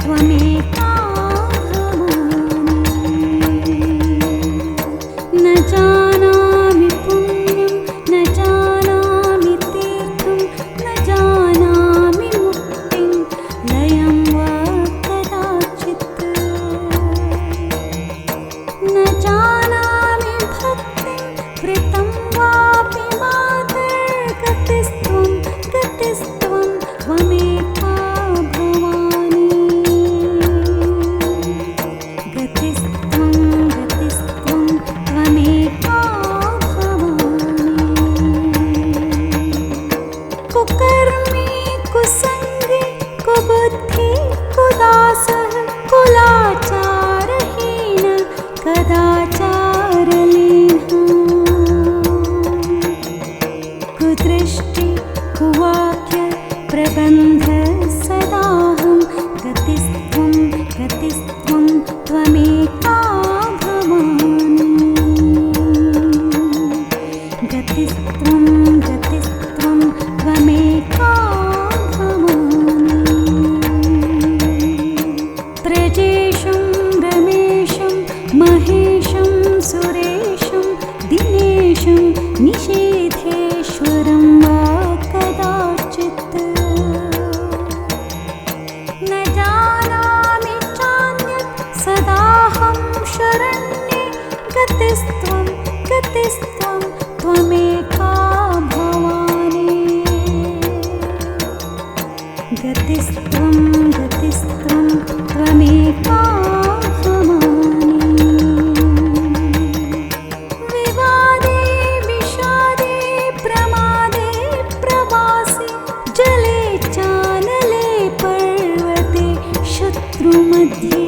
त्वमेका न जानामि पुण्यं न जानामि तीर्थं न जानामि मुक्तिं लयं वा कदाचित् न जानामि भक्तिं प्रीतं वापि मातर्गतिस्त्वं गतिस्त्वं त्वमेका भवानि गतिस्त्वं गतिस्त्वं त्वमेका कुकर्मी कुसंगी कुबुद्धि कुदासः कुलाचारहीन कदाचारलीनः कुदृष्टि कुवाक्य प्रबन्ध सदाहं गतिस्त्वं गतिस्त्वं त्वमेका भवानि गतिस्त्वं गतिस्त्वं त्वमेका भवानि प्रजेशं रमेशं महेशं सुरेशं दिनेशं निषेधेश्वरं वा कदाचित् न जानामि चान्यत् सदाहं शरण्ये गतिस्त्वं गतिस्त्वं त्वमेका भवानि गतिस्त्वं गतिस्त्वं त्वमेका भवानि विवादे विषादे प्रमादे प्रवासे जले चानले पर्वते शत्रुमध्ये